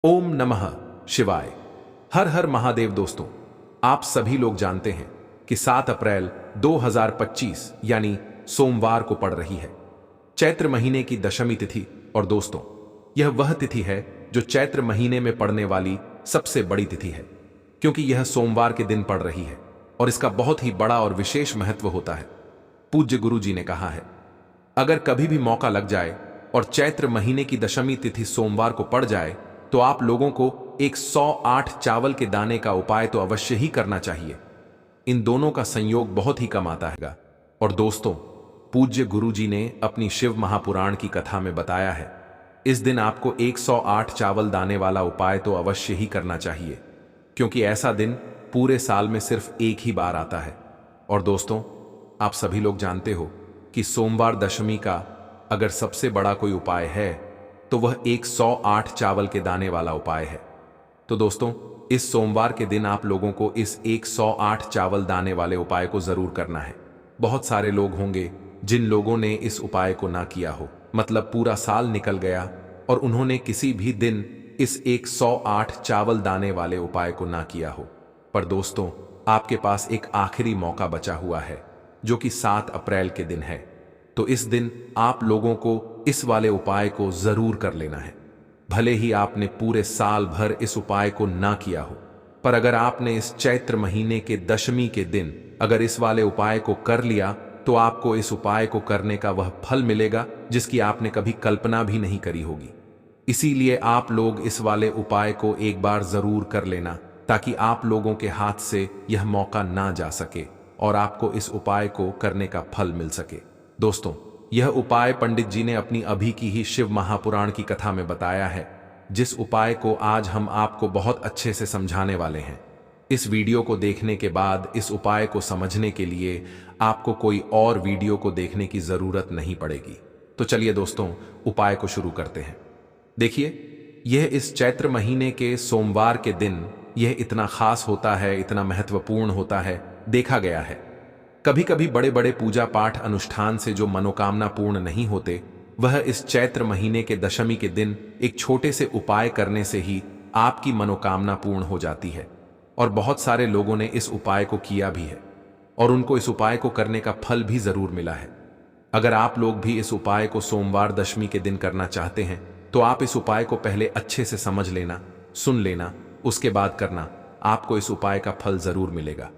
ओम नमः शिवाय। हर हर महादेव। दोस्तों, आप सभी लोग जानते हैं कि 7 अप्रैल 2025 यानी सोमवार को पड़ रही है चैत्र महीने की दशमी तिथि। और दोस्तों, यह वह तिथि है जो चैत्र महीने में पड़ने वाली सबसे बड़ी तिथि है, क्योंकि यह सोमवार के दिन पड़ रही है और इसका बहुत ही बड़ा और विशेष महत्व होता है। पूज्य गुरु जी ने कहा है, अगर कभी भी मौका लग जाए और चैत्र महीने की दशमी तिथि सोमवार को पड़ जाए तो आप लोगों को 108 चावल के दाने का उपाय तो अवश्य ही करना चाहिए। इन दोनों का संयोग बहुत ही कम आता है। और दोस्तों, पूज्य गुरु जी ने अपनी शिव महापुराण की कथा में बताया है, इस दिन आपको 108 चावल दाने वाला उपाय तो अवश्य ही करना चाहिए, क्योंकि ऐसा दिन पूरे साल में सिर्फ एक ही बार आता है। और दोस्तों, आप सभी लोग जानते हो कि सोमवार दशमी का अगर सबसे बड़ा कोई उपाय है तो वह 108 चावल के दाने वाला उपाय है। तो दोस्तों, इस सोमवार के दिन आप लोगों को इस 108 चावल दाने वाले उपाय को जरूर करना है। बहुत सारे लोग होंगे जिन लोगों ने इस उपाय को ना किया हो, मतलब पूरा साल निकल गया और उन्होंने किसी भी दिन इस 108 चावल दाने वाले उपाय को ना किया हो। पर दोस्तों, आपके पास एक आखिरी मौका बचा हुआ है, जो कि 7 अप्रैल के दिन है। तो इस दिन आप लोगों को इस वाले उपाय को जरूर कर लेना है। भले ही आपने पूरे साल भर इस उपाय को ना किया हो, पर अगर आपने इस चैत्र महीने के दशमी के दिन अगर इस वाले उपाय को कर लिया तो आपको इस उपाय को करने का वह फल मिलेगा जिसकी आपने कभी कल्पना भी नहीं करी होगी। इसीलिए आप लोग इस वाले उपाय को एक बार जरूर कर लेना, ताकि आप लोगों के हाथ से यह मौका ना जा सके और आपको इस उपाय को करने का फल मिल सके। दोस्तों, यह उपाय पंडित जी ने अपनी अभी की ही शिव महापुराण की कथा में बताया है, जिस उपाय को आज हम आपको बहुत अच्छे से समझाने वाले हैं। इस वीडियो को देखने के बाद इस उपाय को समझने के लिए आपको कोई और वीडियो को देखने की जरूरत नहीं पड़ेगी। तो चलिए दोस्तों, उपाय को शुरू करते हैं। देखिए, यह इस चैत्र महीने के सोमवार के दिन यह इतना खास होता है, इतना महत्वपूर्ण होता है। देखा गया है कभी कभी बड़े बड़े पूजा पाठ अनुष्ठान से जो मनोकामना पूर्ण नहीं होते, वह इस चैत्र महीने के दशमी के दिन एक छोटे से उपाय करने से ही आपकी मनोकामना पूर्ण हो जाती है। और बहुत सारे लोगों ने इस उपाय को किया भी है और उनको इस उपाय को करने का फल भी जरूर मिला है। अगर आप लोग भी इस उपाय को सोमवार दशमी के दिन करना चाहते हैं तो आप इस उपाय को पहले अच्छे से समझ लेना, सुन लेना, उसके बाद करना। आपको इस उपाय का फल जरूर मिलेगा।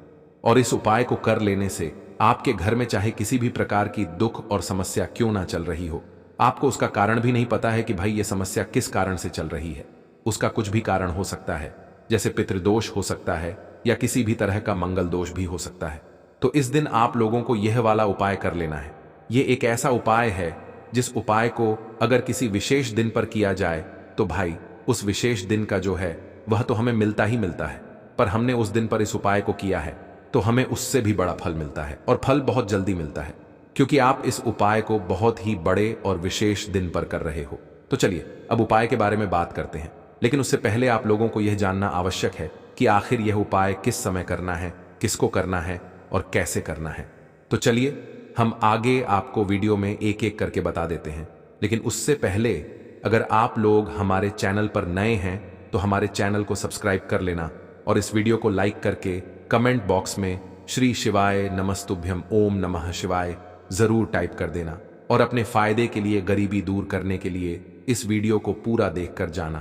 और इस उपाय को कर लेने से आपके घर में चाहे किसी भी प्रकार की दुख और समस्या क्यों ना चल रही हो, आपको उसका कारण भी नहीं पता है कि भाई ये समस्या किस कारण से चल रही है। उसका कुछ भी कारण हो सकता है, जैसे पितृदोष हो सकता है या किसी भी तरह का मंगल दोष भी हो सकता है। तो इस दिन आप लोगों को यह वाला उपाय कर लेना है। ये एक ऐसा उपाय है जिस उपाय को अगर किसी विशेष दिन पर किया जाए तो भाई उस विशेष दिन का जो है वह तो हमें मिलता ही मिलता है, पर हमने उस दिन पर इस उपाय को किया है तो हमें उससे भी बड़ा फल मिलता है, और फल बहुत जल्दी मिलता है, क्योंकि आप इस उपाय को बहुत ही बड़े और विशेष दिन पर कर रहे हो। तो चलिए अब उपाय के बारे में बात करते हैं, लेकिन उससे पहले आप लोगों को यह जानना आवश्यक है कि आखिर यह उपाय किस समय करना है, किसको करना है और कैसे करना है। तो चलिए हम आगे आपको वीडियो में एक एक करके बता देते हैं। लेकिन उससे पहले अगर आप लोग हमारे चैनल पर नए हैं तो हमारे चैनल को सब्सक्राइब कर लेना और इस वीडियो को लाइक करके कमेंट बॉक्स में श्री शिवाय नमस्तुभ्यम ओम नमः शिवाय जरूर टाइप कर देना। और अपने फायदे के लिए, गरीबी दूर करने के लिए इस वीडियो को पूरा देखकर जाना,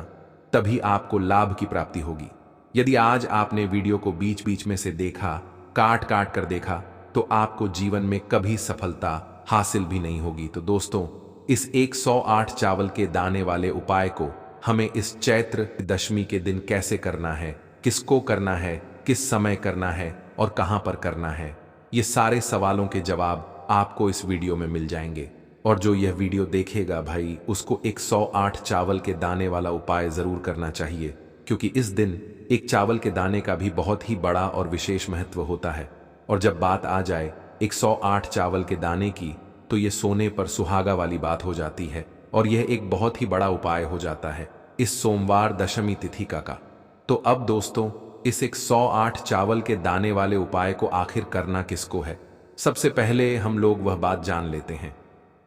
तभी आपको लाभ की प्राप्ति होगी। यदि आज आपने वीडियो को बीच बीच में से देखा, काट काट कर देखा, तो आपको जीवन में कभी सफलता हासिल भी नहीं होगी। तो दोस्तों, इस 108 चावल के दाने वाले उपाय को हमें इस चैत्र दशमी के दिन कैसे करना है, किसको करना है, किस समय करना है और कहां पर करना है, ये सारे सवालों के जवाब आपको इस वीडियो में मिल जाएंगे। और जो यह वीडियो देखेगा भाई, उसको 108 चावल के दाने वाला उपाय जरूर करना चाहिए, क्योंकि इस दिन एक चावल के दाने का भी बहुत ही बड़ा और विशेष महत्व होता है। और जब बात आ जाए 108 चावल के दाने की, तो ये सोने पर सुहागा वाली बात हो जाती है और यह एक बहुत ही बड़ा उपाय हो जाता है इस सोमवार दशमी तिथि का। तो अब दोस्तों, इस 108 चावल के दाने वाले उपाय को आखिर करना किसको है, सबसे पहले हम लोग वह बात जान लेते हैं।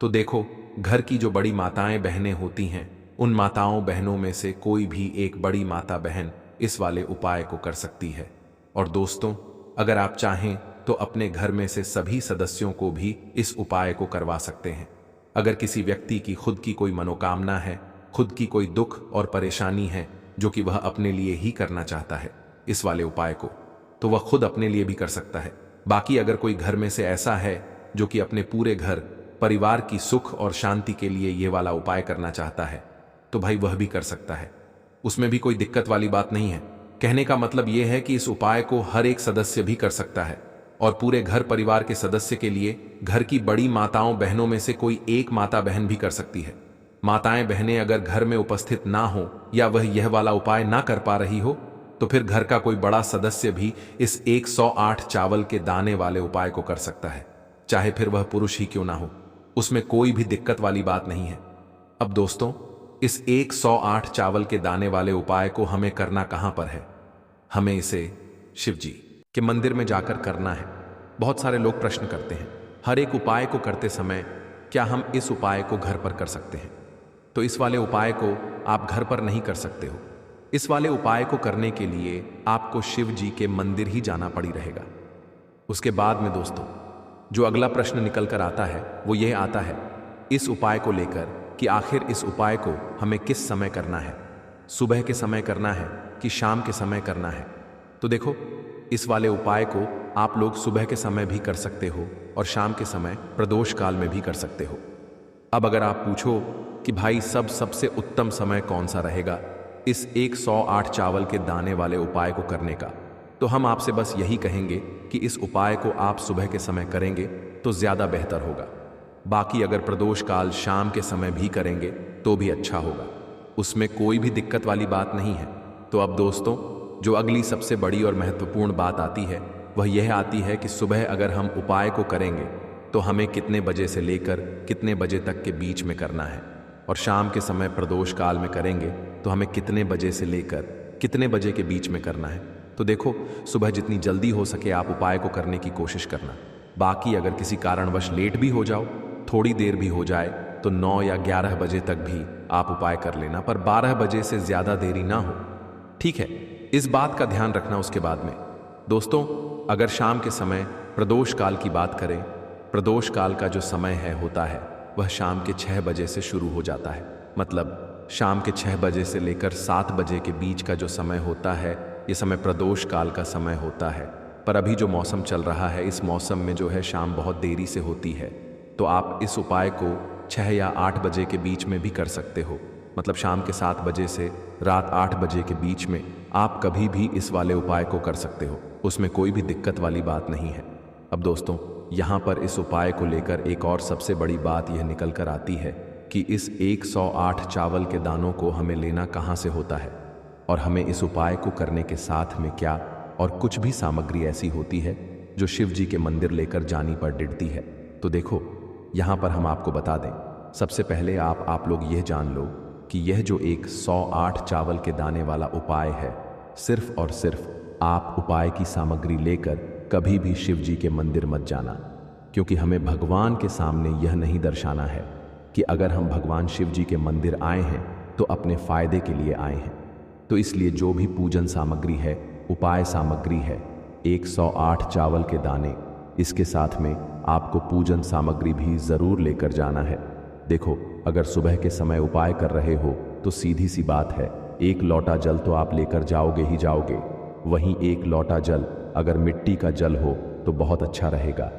तो देखो, घर की जो बड़ी माताएं बहनें होती हैं, उन माताओं बहनों में से कोई भी एक बड़ी माता बहन इस वाले उपाय को कर सकती है। और दोस्तों, अगर आप चाहें तो अपने घर में से सभी सदस्यों को भी इस उपाय को करवा सकते हैं। अगर किसी व्यक्ति की खुद की कोई मनोकामना है, खुद की कोई दुख और परेशानी है जो कि वह अपने लिए ही करना चाहता है इस वाले उपाय को, तो वह खुद अपने लिए भी कर सकता है। बाकी अगर कोई घर में से ऐसा है जो कि अपने पूरे घर परिवार की सुख और शांति के लिए ये वाला उपाय करना चाहता है, तो भाई वह भी कर सकता है। उसमें भी कोई दिक्कत वाली बात नहीं है। कहने का मतलब यह है कि इस उपाय को हर एक सदस्य भी कर सकता है और पूरे घर परिवार के सदस्य के लिए घर की बड़ी माताओं बहनों में से कोई एक माता बहन भी कर सकती है। माताएं बहनें अगर घर में उपस्थित ना हो या वह यह वाला उपाय ना कर पा रही हो, तो फिर घर का कोई बड़ा सदस्य भी इस 108 चावल के दाने वाले उपाय को कर सकता है, चाहे फिर वह पुरुष ही क्यों ना हो। उसमें कोई भी दिक्कत वाली बात नहीं है। अब दोस्तों, इस 108 चावल के दाने वाले उपाय को हमें करना कहां पर है? हमें इसे शिव जी के मंदिर में जाकर करना है। बहुत सारे लोग प्रश्न करते हैं, हर एक उपाय को करते समय क्या हम इस उपाय को घर पर कर सकते हैं? तो इस वाले उपाय को आप घर पर नहीं कर सकते हो। इस वाले उपाय को करने के लिए आपको शिव जी के मंदिर ही जाना पड़ी रहेगा। उसके बाद में दोस्तों, जो अगला प्रश्न निकल कर आता है वो यह आता है इस उपाय को लेकर कि आखिर इस उपाय को हमें किस समय करना है, सुबह के समय करना है कि शाम के समय करना है? तो देखो, इस वाले उपाय को आप लोग सुबह के समय भी कर सकते हो और शाम के समय प्रदोष काल में भी कर सकते हो। अब अगर आप पूछो कि भाई सबसे उत्तम समय कौन सा रहेगा इस 108 चावल के दाने वाले उपाय को करने का, तो हम आपसे बस यही कहेंगे कि इस उपाय को आप सुबह के समय करेंगे तो ज्यादा बेहतर होगा। बाकी अगर प्रदोष काल शाम के समय भी करेंगे तो भी अच्छा होगा, उसमें कोई भी दिक्कत वाली बात नहीं है। तो अब दोस्तों, जो अगली सबसे बड़ी और महत्वपूर्ण बात आती है वह यह आती है कि सुबह अगर हम उपाय को करेंगे तो हमें कितने बजे से लेकर कितने बजे तक के बीच में करना है, और शाम के समय प्रदोष काल में करेंगे तो हमें कितने बजे से लेकर कितने बजे के बीच में करना है। तो देखो, सुबह जितनी जल्दी हो सके आप उपाय को करने की कोशिश करना। बाकी अगर किसी कारणवश लेट भी हो जाओ, थोड़ी देर भी हो जाए, तो 9 या 11 बजे तक भी आप उपाय कर लेना, पर 12 बजे से ज्यादा देरी ना हो, ठीक है? इस बात का ध्यान रखना। उसके बाद में दोस्तों, अगर शाम के समय प्रदोष काल की बात करें, प्रदोष काल का जो समय होता है वह शाम के 6 बजे से शुरू हो जाता है। मतलब शाम के 6 बजे से लेकर 7 बजे के बीच का जो समय होता है, ये समय प्रदोष काल का समय होता है। पर अभी जो मौसम चल रहा है, इस मौसम में जो है शाम बहुत देरी से होती है, तो आप इस उपाय को 6 या 8 बजे के बीच में भी कर सकते हो। मतलब शाम के 7 बजे से रात 8 बजे के बीच में आप कभी भी इस वाले उपाय को कर सकते हो, उसमें कोई भी दिक्कत वाली बात नहीं है। अब दोस्तों, यहाँ पर इस उपाय को लेकर एक और सबसे बड़ी बात यह निकल कर आती है कि इस 108 चावल के दानों को हमें लेना कहाँ से होता है, और हमें इस उपाय को करने के साथ में क्या और कुछ भी सामग्री ऐसी होती है जो शिव जी के मंदिर लेकर जानी पर डिड़ती है। तो देखो, यहाँ पर हम आपको बता दें, सबसे पहले आप लोग यह जान लो कि यह जो 108 चावल के दाने वाला उपाय है, सिर्फ और सिर्फ आप उपाय की सामग्री लेकर कभी भी शिव जी के मंदिर मत जाना, क्योंकि हमें भगवान के सामने यह नहीं दर्शाना है कि अगर हम भगवान शिव जी के मंदिर आए हैं तो अपने फायदे के लिए आए हैं। तो इसलिए जो भी पूजन सामग्री है, उपाय सामग्री है, 108 चावल के दाने, इसके साथ में आपको पूजन सामग्री भी जरूर लेकर जाना है। देखो, अगर सुबह के समय उपाय कर रहे हो तो सीधी सी बात है, 1 लोटा जल तो आप लेकर जाओगे ही जाओगे। वहीं 1 लोटा जल अगर मिट्टी का जल हो तो बहुत अच्छा रहेगा।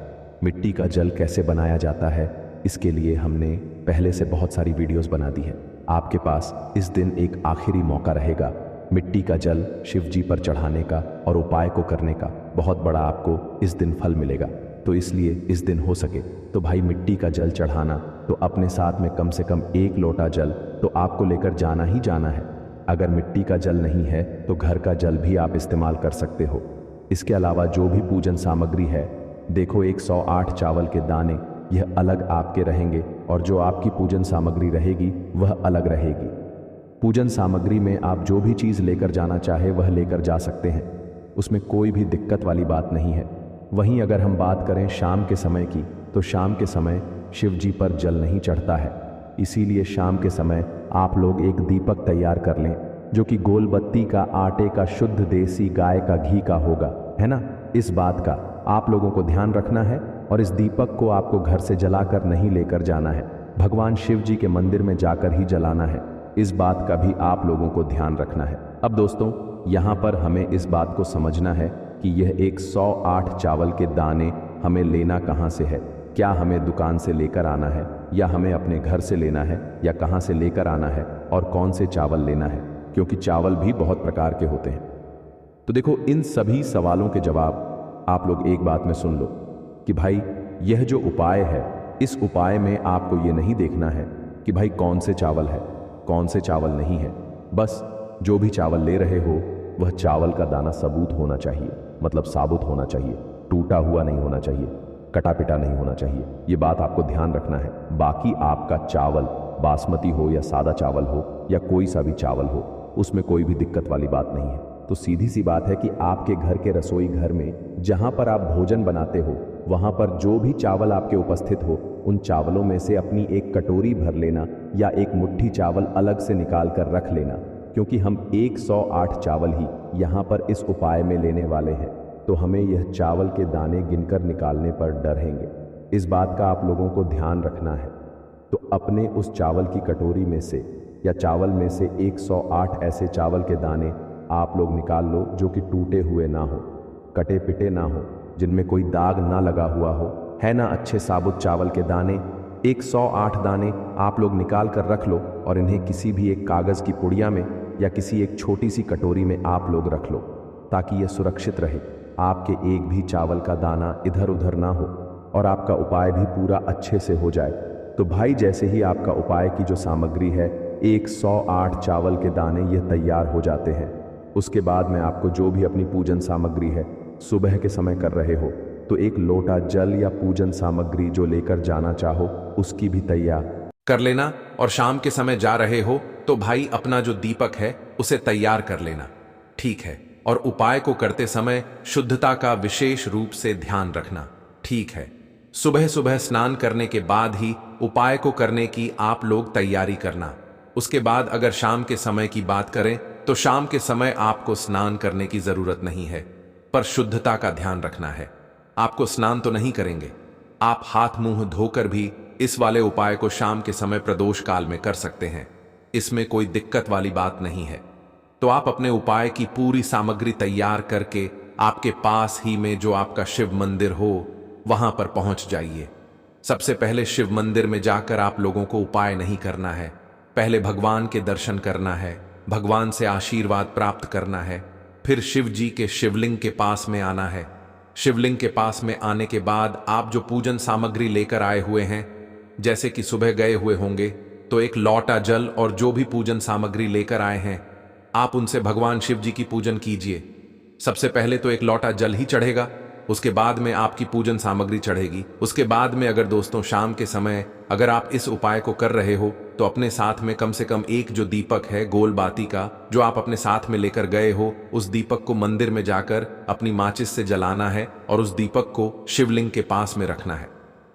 मिट्टी का जल कैसे बनाया जाता है, इसके लिए हमने पहले से बहुत सारी वीडियोस बना दी है। आपके पास इस दिन एक आखिरी मौका रहेगा मिट्टी का जल शिव जी पर चढ़ाने का और उपाय को करने का। बहुत बड़ा आपको इस दिन फल मिलेगा। तो इसलिए इस दिन हो सके तो भाई मिट्टी का जल चढ़ाना, तो अपने साथ में कम से कम 1 लोटा जल तो आपको लेकर जाना ही जाना है। अगर मिट्टी का जल नहीं है तो घर का जल भी आप इस्तेमाल कर सकते हो। इसके अलावा जो भी पूजन सामग्री है, देखो 108 चावल के दाने, यह अलग आपके रहेंगे और जो आपकी पूजन सामग्री रहेगी वह अलग रहेगी। पूजन सामग्री में आप जो भी चीज़ लेकर जाना चाहे वह लेकर जा सकते हैं, उसमें कोई भी दिक्कत वाली बात नहीं है। वहीं अगर हम बात करें शाम के समय की, तो शाम के समय शिव जी पर जल नहीं चढ़ता है, इसीलिए शाम के समय आप लोग एक दीपक तैयार कर लें जो कि गोल बत्ती का, आटे का, शुद्ध देसी गाय का घी का होगा, है ना। इस बात का आप लोगों को ध्यान रखना है और इस दीपक को आपको घर से जलाकर नहीं लेकर जाना है, भगवान शिव जी के मंदिर में जाकर ही जलाना है। इस बात का भी आप लोगों को ध्यान रखना है। अब दोस्तों, यहाँ पर हमें इस बात को समझना है कि यह 108 चावल के दाने हमें लेना कहाँ से है। क्या हमें दुकान से लेकर आना है या हमें अपने घर से लेना है या कहाँ से लेकर आना है और कौन से चावल लेना है, क्योंकि चावल भी बहुत प्रकार के होते हैं। तो देखो, इन सभी सवालों के जवाब आप लोग एक बात में सुन लो कि भाई यह जो उपाय है, इस उपाय में आपको ये नहीं देखना है कि भाई कौन से चावल है, कौन से चावल नहीं है। बस जो भी चावल ले रहे हो वह चावल का दाना सबूत होना चाहिए, मतलब साबुत होना चाहिए, टूटा हुआ नहीं होना चाहिए, कटा पिटा नहीं होना चाहिए। ये बात आपको ध्यान रखना है। बाकी आपका चावल बासमती हो या सादा चावल हो या कोई सा भी चावल हो, उसमें कोई भी दिक्कत वाली बात नहीं है। तो सीधी सी बात है कि आपके घर के रसोई घर में जहां पर आप भोजन बनाते हो, वहां पर जो भी चावल आपके उपस्थित हो, उन चावलों में से अपनी एक कटोरी भर लेना या एक मुट्ठी चावल अलग से निकाल कर रख लेना, क्योंकि हम 108 चावल ही यहाँ पर इस उपाय में लेने वाले हैं। तो हमें यह चावल के दाने गिनकर निकालने पर डरेंगे। इस बात का आप लोगों को ध्यान रखना है। तो अपने उस चावल की कटोरी में से या चावल में से 108 ऐसे चावल के दाने आप लोग निकाल लो जो कि टूटे हुए ना हो, कटे पिटे ना हो, जिनमें कोई दाग ना लगा हुआ हो, है ना। अच्छे साबुत चावल के दाने 108 दाने आप लोग निकाल कर रख लो और इन्हें किसी भी एक कागज़ की पुड़िया में या किसी एक छोटी सी कटोरी में आप लोग रख लो, ताकि यह सुरक्षित रहे, आपके एक भी चावल का दाना इधर उधर ना हो और आपका उपाय भी पूरा अच्छे से हो जाए। तो भाई जैसे ही आपका उपाय की जो सामग्री है 108 चावल के दाने यह तैयार हो जाते हैं, उसके बाद में आपको जो भी अपनी पूजन सामग्री है सुबह के समय कर रहे हो, तो एक लोटा जल या पूजन सामग्री जो लेकर जाना चाहो उसकी भी तैयार कर लेना। और शाम के समय जा रहे हो तो भाई अपना जो दीपक है उसे तैयार कर लेना, ठीक है। और उपाय को करते समय शुद्धता का विशेष रूप से ध्यान रखना, ठीक है। सुबह सुबह स्नान करने के बाद ही उपाय को करने की आप लोग तैयारी करना। उसके बाद अगर शाम के समय की बात करें तो शाम के समय आपको स्नान करने की जरूरत नहीं है, पर शुद्धता का ध्यान रखना है। आपको स्नान तो नहीं करेंगे, आप हाथ मुंह धोकर भी इस वाले उपाय को शाम के समय प्रदोष काल में कर सकते हैं। इसमें कोई दिक्कत वाली बात नहीं है। तो आप अपने उपाय की पूरी सामग्री तैयार करके आपके पास ही में जो आपका शिव मंदिर हो वहां पर पहुंच जाइए। सबसे पहले शिव मंदिर में जाकर आप लोगों को उपाय नहीं करना है, पहले भगवान के दर्शन करना है, भगवान से आशीर्वाद प्राप्त करना है, फिर शिव जी के शिवलिंग के पास में आना है। शिवलिंग के पास में आने के बाद आप जो पूजन सामग्री लेकर आए हुए हैं, जैसे कि सुबह गए हुए होंगे तो एक लौटा जल और जो भी पूजन सामग्री लेकर आए हैं आप उनसे भगवान शिव जी की पूजन कीजिए। सबसे पहले तो एक लौटा जल ही चढ़ेगा, उसके बाद में आपकी पूजन सामग्री चढ़ेगी। उसके बाद में अगर दोस्तों शाम के समय अगर आप इस उपाय को कर रहे हो तो अपने साथ में कम से कम एक जो दीपक है गोल बाती का जो आप अपने साथ में लेकर गए हो, उस दीपक को मंदिर में जाकर अपनी माचिस से जलाना है और उस दीपक को शिवलिंग के पास में रखना है,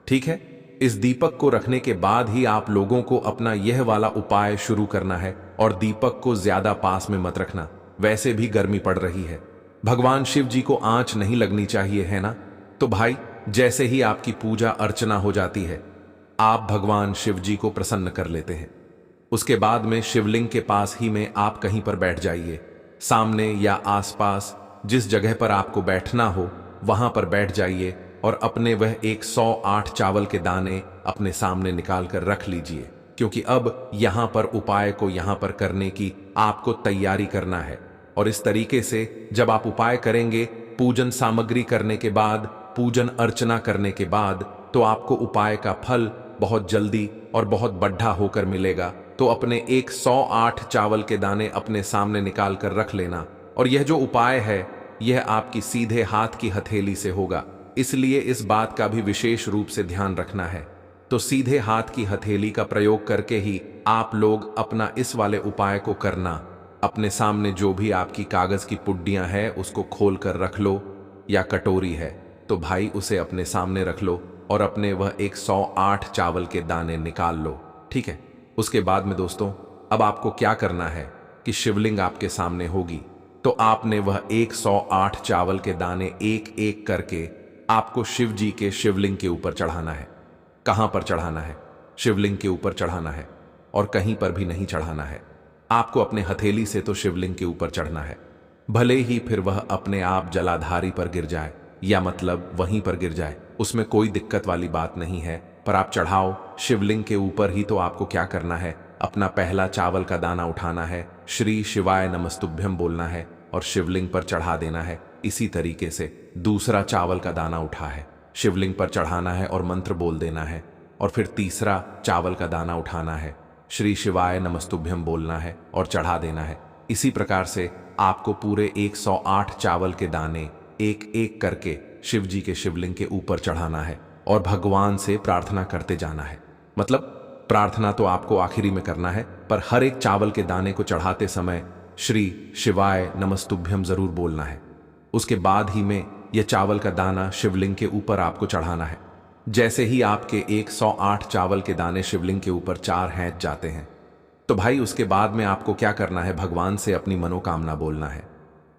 ठीक है। इस दीपक को रखने के बाद ही आप लोगों को अपना यह वाला उपाय शुरू करना है और दीपक को ज्यादा पास में मत रखना, वैसे भी गर्मी पड़ रही है, भगवान शिव जी को आंच नहीं लगनी चाहिए, है ना। तो भाई जैसे ही आपकी पूजा अर्चना हो जाती है आप भगवान शिव जी को प्रसन्न कर लेते हैं। उसके बाद में शिवलिंग के पास ही में आप कहीं पर बैठ जाइए, सामने या आसपास जिस जगह पर आपको बैठना हो वहां पर बैठ जाइए और अपने वह 108 चावल के दाने अपने सामने निकाल कर रख लीजिए, क्योंकि अब यहां पर उपाय को यहां पर करने की आपको तैयारी करना है। और इस तरीके से जब आप उपाय करेंगे, पूजन सामग्री करने के बाद, पूजन अर्चना करने के बाद, तो आपको उपाय का फल बहुत जल्दी और बहुत बढ़ा होकर मिलेगा। तो अपने 108 चावल के दाने अपने सामने निकाल कर रख लेना। और यह जो उपाय है यह आपकी सीधे हाथ की हथेली से होगा, इसलिए इस बात का भी विशेष रूप से ध्यान रखना है। तो सीधे हाथ की हथेली का प्रयोग करके ही आप लोग अपना इस वाले उपाय को करना। अपने सामने जो भी आपकी कागज की पुड्डियां हैं उसको खोल कर रख लो, या कटोरी है तो भाई उसे अपने सामने रख लो और अपने वह 108 चावल के दाने निकाल लो, ठीक है। उसके बाद में दोस्तों अब आपको क्या करना है कि शिवलिंग आपके सामने होगी, तो आपने वह 108 चावल के दाने एक एक करके आपको शिव जी के शिवलिंग के ऊपर चढ़ाना है। कहां पर चढ़ाना है? शिवलिंग के ऊपर चढ़ाना है, और कहीं पर भी नहीं चढ़ाना है। आपको अपने हथेली से तो शिवलिंग के ऊपर चढ़ना है, भले ही फिर वह अपने आप जलाधारी पर गिर जाए, या मतलब वहीं पर गिर जाए, उसमें कोई दिक्कत वाली बात नहीं है। पर आप चढ़ाओ शिवलिंग के ऊपर ही। तो आपको क्या करना है, अपना पहला चावल का दाना उठाना है, श्री शिवाय नमस्तुभ्यम बोलना है और शिवलिंग पर चढ़ा देना है। इसी तरीके से दूसरा चावल का दाना उठा है, शिवलिंग पर चढ़ाना है और मंत्र बोल देना है। और फिर तीसरा चावल का दाना उठाना है, श्री शिवाय नमस्तुभ्यम बोलना है और चढ़ा देना है। इसी प्रकार से आपको पूरे 108 चावल के दाने एक एक करके शिव जी के शिवलिंग के ऊपर चढ़ाना है और भगवान से प्रार्थना करते जाना है। मतलब प्रार्थना तो आपको आखिरी में करना है, पर हर एक चावल के दाने को चढ़ाते समय श्री शिवाय नमस्तुभ्यम जरूर बोलना है। उसके बाद ही में यह चावल का दाना शिवलिंग के ऊपर आपको चढ़ाना है। जैसे ही आपके 108 चावल के दाने शिवलिंग के ऊपर 4 हैंच जाते हैं, तो भाई उसके बाद में आपको क्या करना है, भगवान से अपनी मनोकामना बोलना है।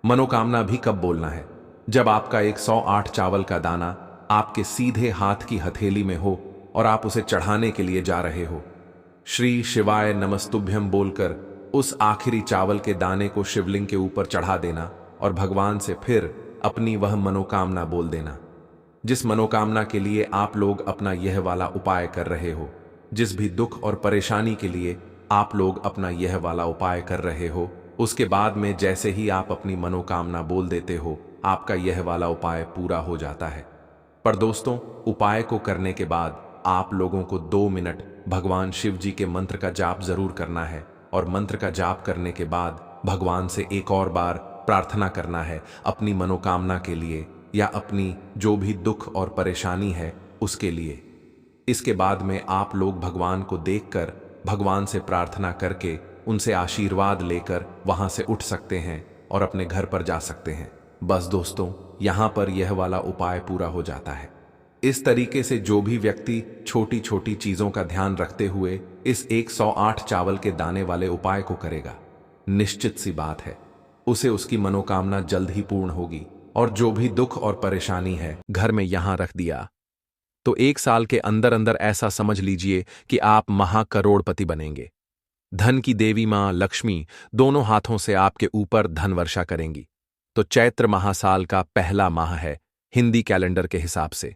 मनोकामना भी कब बोलना है? जब आपका 108 चावल का दाना आपके सीधे हाथ की हथेली में हो और आप उसे चढ़ाने के लिए जा रहे हो। श्री शिवाय नमस्तुभ्यम बोलकर उस आखिरी चावल के दाने को शिवलिंग के ऊपर चढ़ा देना और भगवान से फिर अपनी वह मनोकामना बोल देना, जिस मनोकामना के लिए आप लोग अपना यह वाला उपाय कर रहे हो। जिस भी दुख और परेशानी के लिए आप लोग अपना यह वाला उपाय कर रहे हो, उसके बाद में जैसे ही आप अपनी मनोकामना बोल देते हो, आपका यह वाला उपाय पूरा हो जाता है। पर दोस्तों, उपाय को करने के बाद आप लोगों को 2 मिनट भगवान शिव जी के मंत्र का जाप जरूर करना है, और मंत्र का जाप करने के बाद भगवान से एक और बार प्रार्थना करना है अपनी मनोकामना के लिए, या अपनी जो भी दुख और परेशानी है उसके लिए। इसके बाद में आप लोग भगवान को देखकर भगवान से प्रार्थना करके उनसे आशीर्वाद लेकर वहां से उठ सकते हैं और अपने घर पर जा सकते हैं। बस दोस्तों, यहां पर यह वाला उपाय पूरा हो जाता है। इस तरीके से जो भी व्यक्ति छोटी छोटी चीजों का ध्यान रखते हुए इस 108 चावल के दाने वाले उपाय को करेगा, निश्चित सी बात है उसे उसकी मनोकामना जल्द ही पूर्ण होगी। और जो भी दुख और परेशानी है घर में यहां रख दिया, तो 1 साल के अंदर अंदर ऐसा समझ लीजिए कि आप महाकरोड़पति बनेंगे। धन की देवी मां लक्ष्मी दोनों हाथों से आपके ऊपर धन वर्षा करेंगी। तो चैत्र महासाल का पहला माह है हिंदी कैलेंडर के हिसाब से।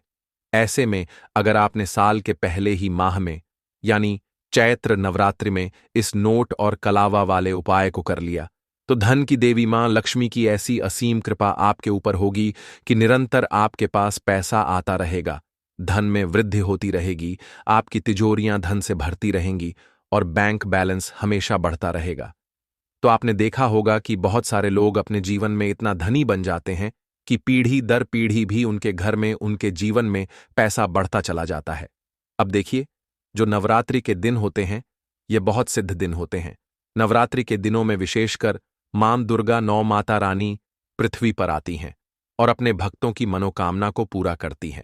ऐसे में अगर आपने साल के पहले ही माह में, यानी चैत्र नवरात्रि में, इस नोट और कलावा वाले उपाय को कर लिया, तो धन की देवी मां लक्ष्मी की ऐसी असीम कृपा आपके ऊपर होगी कि निरंतर आपके पास पैसा आता रहेगा, धन में वृद्धि होती रहेगी, आपकी तिजोरियां धन से भरती रहेंगी और बैंक बैलेंस हमेशा बढ़ता रहेगा। तो आपने देखा होगा कि बहुत सारे लोग अपने जीवन में इतना धनी बन जाते हैं कि पीढ़ी दर पीढ़ी भी उनके घर में, उनके जीवन में पैसा बढ़ता चला जाता है। अब देखिए, जो नवरात्रि के दिन होते हैं, ये बहुत सिद्ध दिन होते हैं। नवरात्रि के दिनों में विशेषकर मां दुर्गा, नौ माता रानी पृथ्वी पर आती हैं और अपने भक्तों की मनोकामना को पूरा करती हैं।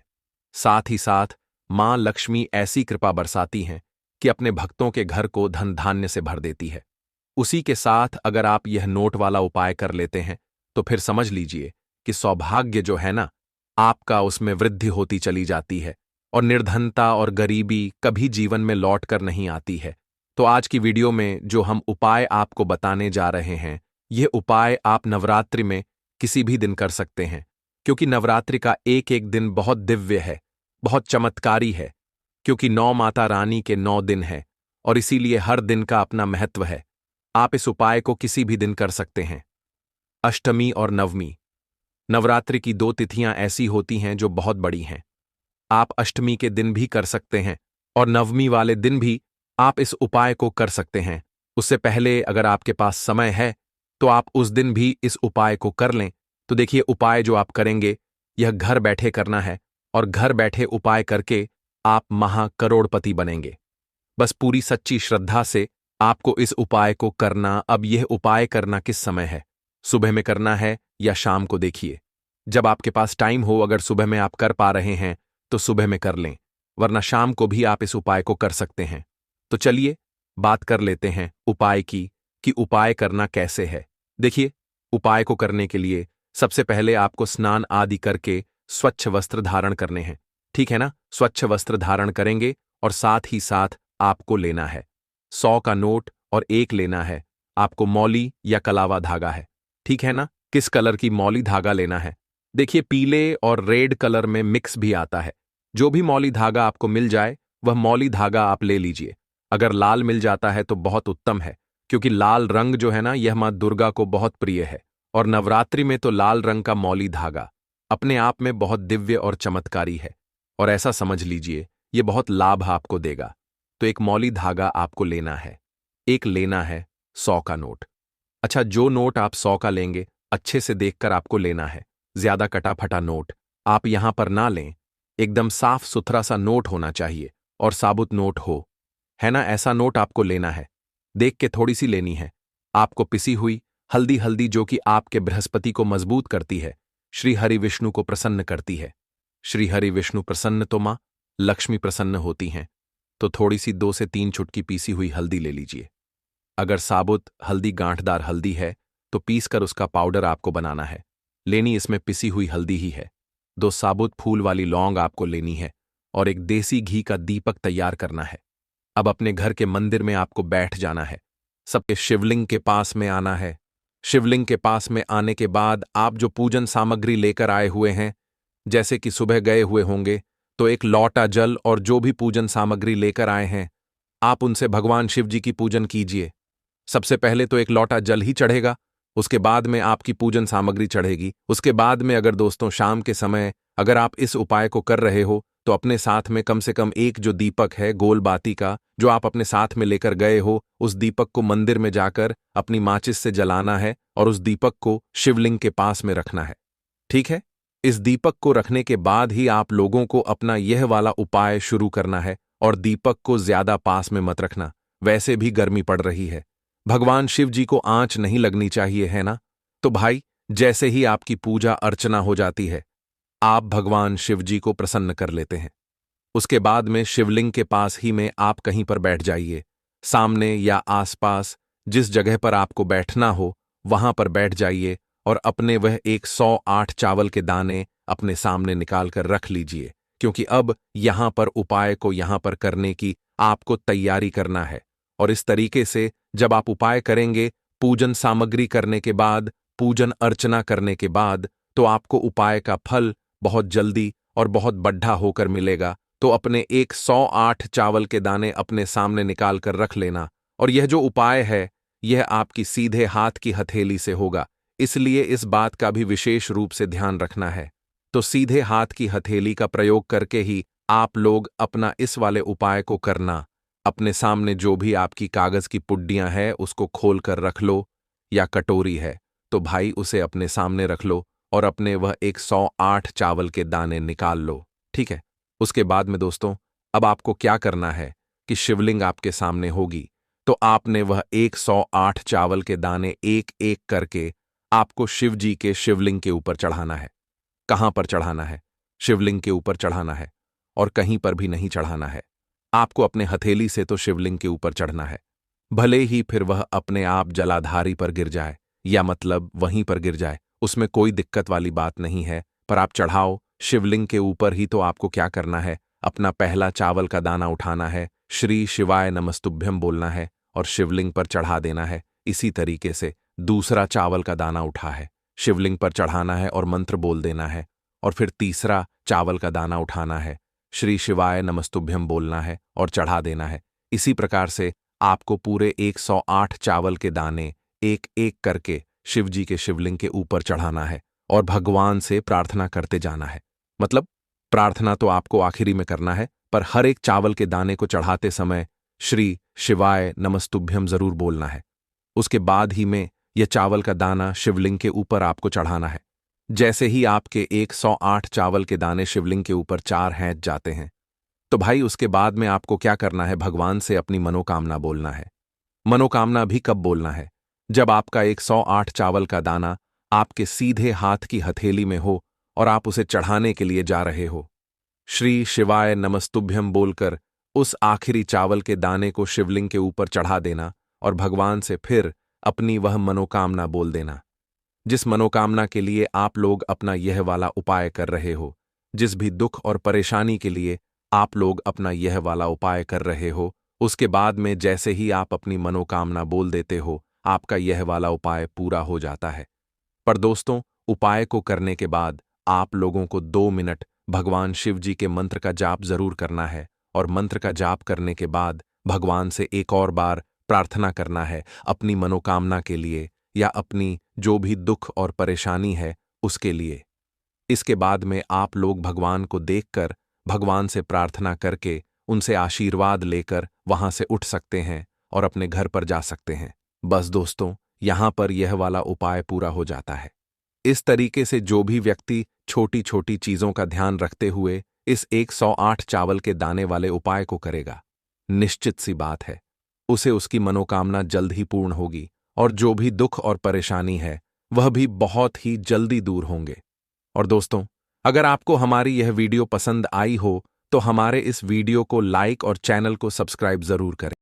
साथ ही साथ मां लक्ष्मी ऐसी कृपा बरसाती हैं कि अपने भक्तों के घर को धन धान्य से भर देती है। उसी के साथ अगर आप यह नोट वाला उपाय कर लेते हैं, तो फिर समझ लीजिए कि सौभाग्य जो है ना, आपका उसमें वृद्धि होती चली जाती है और निर्धनता और गरीबी कभी जीवन में लौट कर नहीं आती है। तो आज की वीडियो में जो हम उपाय आपको बताने जा रहे हैं, ये उपाय आप नवरात्रि में किसी भी दिन कर सकते हैं, क्योंकि नवरात्रि का एक एक दिन बहुत दिव्य है, बहुत चमत्कारी है, क्योंकि 9 माता रानी के 9 दिन है और इसीलिए हर दिन का अपना महत्व है। आप इस उपाय को किसी भी दिन कर सकते हैं। अष्टमी और नवमी, नवरात्रि की 2 तिथियां ऐसी होती हैं जो बहुत बड़ी हैं। आप अष्टमी के दिन भी कर सकते हैं और नवमी वाले दिन भी आप इस उपाय को कर सकते हैं। उससे पहले अगर आपके पास समय है तो आप उस दिन भी इस उपाय को कर लें। तो देखिए, उपाय जो आप करेंगे यह घर बैठे करना है और घर बैठे उपाय करके आप महाकरोड़पति बनेंगे। बस पूरी सच्ची श्रद्धा से आपको इस उपाय को करना। अब यह उपाय करना किस समय है, सुबह में करना है या शाम को, देखिए जब आपके पास टाइम हो। अगर सुबह में आप कर पा रहे हैं तो सुबह में कर लें, वरना शाम को भी आप इस उपाय को कर सकते हैं। तो चलिए बात कर लेते हैं उपाय की, कि उपाय करना कैसे है। देखिए, उपाय को करने के लिए सबसे पहले आपको स्नान आदि करके स्वच्छ वस्त्र धारण करने हैं। ठीक है ना? स्वच्छ वस्त्र धारण करेंगे और साथ ही साथ आपको लेना है 100 का नोट और एक लेना है आपको मौली या कलावा धागा है। ठीक है ना? किस कलर की मौली धागा लेना है? देखिए, पीले और रेड कलर में मिक्स भी आता है। जो भी मौली धागा आपको मिल जाए वह मौली धागा आप ले लीजिए। अगर लाल मिल जाता है तो बहुत उत्तम है, क्योंकि लाल रंग जो है ना, यह मां दुर्गा को बहुत प्रिय है। और नवरात्रि में तो लाल रंग का मौली धागा अपने आप में बहुत दिव्य और चमत्कारी है, और ऐसा समझ लीजिए ये बहुत लाभ आपको देगा। तो एक मौली धागा आपको लेना है। एक लेना है 100 का नोट। अच्छा, जो नोट आप 100 का लेंगे अच्छे से देखकर आपको लेना है। ज्यादा कटा फटा नोट आप यहां पर ना लें। एकदम साफ सुथरा सा नोट होना चाहिए और साबुत नोट हो, है ना? ऐसा नोट आपको लेना है। देख के थोड़ी सी लेनी है। आपको पिसी हुई हल्दी हल्दी, जो कि आपके बृहस्पति को मजबूत करती है, श्री हरि विष्णु को प्रसन्न करती है। श्री हरि विष्णु प्रसन्न तो मां लक्ष्मी प्रसन्न होती हैं। तो थोड़ी सी 2 से 3 चुटकी पीसी हुई हल्दी ले लीजिए। अगर साबुत हल्दी गांठदार हल्दी है तो पीस कर उसका पाउडर आपको बनाना है। लेनी इसमें पिसी हुई हल्दी ही है। 2 साबुत फूल वाली लौंग आपको लेनी है और एक देसी घी का दीपक तैयार करना है। अब अपने घर के मंदिर में आपको बैठ जाना है। सबके शिवलिंग के पास में आना है। शिवलिंग के पास में आने के बाद आप जो पूजन सामग्री लेकर आए हुए हैं, जैसे कि सुबह गए हुए होंगे, तो एक लौटा जल और जो भी पूजन सामग्री लेकर आए हैं, आप उनसे भगवान शिव जी की पूजन कीजिए। सबसे पहले तो एक लौटा जल ही चढ़ेगा, उसके बाद में आपकी पूजन सामग्री चढ़ेगी। उसके बाद में अगर दोस्तों शाम के समय अगर आप इस उपाय को कर रहे हो तो अपने साथ में कम से कम एक जो दीपक है गोल बाती का, जो आप अपने साथ में लेकर गए हो, उस दीपक को मंदिर में जाकर अपनी माचिस से जलाना है और उस दीपक को शिवलिंग के पास में रखना है। ठीक है? इस दीपक को रखने के बाद ही आप लोगों को अपना यह वाला उपाय शुरू करना है, और दीपक को ज्यादा पास में मत रखना, वैसे भी गर्मी पड़ रही है। भगवान शिव जी को आंच नहीं लगनी चाहिए, है ना? तो भाई, जैसे ही आपकी पूजा अर्चना हो जाती है, आप भगवान शिव जी को प्रसन्न कर लेते हैं। उसके बाद में शिवलिंग के पास ही में आप कहीं पर बैठ जाइए। सामने या आसपास जिस जगह पर आपको बैठना हो वहां पर बैठ जाइए और अपने वह 108 चावल के दाने अपने सामने निकाल कर रख लीजिए, क्योंकि अब यहां पर उपाय को यहां पर करने की आपको तैयारी करना है। और इस तरीके से जब आप उपाय करेंगे, पूजन सामग्री करने के बाद, पूजन अर्चना करने के बाद, तो आपको उपाय का फल बहुत जल्दी और बहुत बढ़ा होकर मिलेगा। तो अपने 108 चावल के दाने अपने सामने निकाल कर रख लेना। और यह जो उपाय है, यह आपकी सीधे हाथ की हथेली से होगा, इसलिए इस बात का भी विशेष रूप से ध्यान रखना है। तो सीधे हाथ की हथेली का प्रयोग करके ही आप लोग अपना इस वाले उपाय को करना। अपने सामने जो भी आपकी कागज की पुड्डियां हैं उसको खोल कर रख लो, या कटोरी है तो भाई उसे अपने सामने रख लो और अपने वह 108 चावल के दाने निकाल लो। ठीक है? उसके बाद में दोस्तों, अब आपको क्या करना है कि शिवलिंग आपके सामने होगी, तो आपने वह 108 चावल के दाने एक एक करके आपको शिव जी के शिवलिंग के ऊपर चढ़ाना है। कहां पर चढ़ाना है? शिवलिंग के ऊपर चढ़ाना है, और कहीं पर भी नहीं चढ़ाना है। आपको अपने हथेली से तो शिवलिंग के ऊपर चढ़ना है, भले ही फिर वह अपने आप जलाधारी पर गिर जाए, या मतलब वहीं पर गिर जाए, उसमें कोई दिक्कत वाली बात नहीं है। पर आप चढ़ाओ शिवलिंग के ऊपर ही। तो आपको क्या करना है? अपना पहला चावल का दाना उठाना है, श्री शिवाय नमस्तुभ्यम बोलना है और शिवलिंग पर चढ़ा देना है। इसी तरीके से दूसरा चावल का दाना उठा है, शिवलिंग पर चढ़ाना है और मंत्र बोल देना है। और फिर तीसरा चावल का दाना उठाना है, श्री शिवाय नमस्तुभ्यम बोलना है और चढ़ा देना है। इसी प्रकार से आपको पूरे 108 चावल के दाने एक एक करके शिव जी के शिवलिंग के ऊपर चढ़ाना है और भगवान से प्रार्थना करते जाना है। मतलब प्रार्थना तो आपको आखिरी में करना है, पर हर एक चावल के दाने को चढ़ाते समय श्री शिवाय नमस्तुभ्यम जरूर बोलना है। उसके बाद ही में यह चावल का दाना शिवलिंग के ऊपर आपको चढ़ाना है। जैसे ही आपके 108 चावल के दाने शिवलिंग के ऊपर 4 हैंच जाते हैं, तो भाई उसके बाद में आपको क्या करना है? भगवान से अपनी मनोकामना बोलना है। मनोकामना भी कब बोलना है? जब आपका 108 चावल का दाना आपके सीधे हाथ की हथेली में हो और आप उसे चढ़ाने के लिए जा रहे हो। श्री शिवाय नमस्तुभ्यम बोलकर उस आखिरी चावल के दाने को शिवलिंग के ऊपर चढ़ा देना और भगवान से फिर अपनी वह मनोकामना बोल देना, जिस मनोकामना के लिए आप लोग अपना यह वाला उपाय कर रहे हो। जिस भी दुख और परेशानी के लिए आप लोग अपना यह वाला उपाय कर रहे हो, उसके बाद में जैसे ही आप अपनी मनोकामना बोल देते हो, आपका यह वाला उपाय पूरा हो जाता है। पर दोस्तों, उपाय को करने के बाद आप लोगों को 2 मिनट भगवान शिव जी के मंत्र का जाप जरूर करना है, और मंत्र का जाप करने के बाद भगवान से एक और बार प्रार्थना करना है अपनी मनोकामना के लिए या अपनी जो भी दुख और परेशानी है उसके लिए। इसके बाद में आप लोग भगवान को देखकर, भगवान से प्रार्थना करके, उनसे आशीर्वाद लेकर वहां से उठ सकते हैं और अपने घर पर जा सकते हैं। बस दोस्तों, यहां पर यह वाला उपाय पूरा हो जाता है। इस तरीके से जो भी व्यक्ति छोटी छोटी चीजों का ध्यान रखते हुए इस 108 चावल के दाने वाले उपाय को करेगा, निश्चित सी बात है उसे उसकी मनोकामना जल्द ही पूर्ण होगी और जो भी दुख और परेशानी है वह भी बहुत ही जल्दी दूर होंगे। और दोस्तों, अगर आपको हमारी यह वीडियो पसंद आई हो तो हमारे इस वीडियो को लाइक और चैनल को सब्सक्राइब जरूर करें।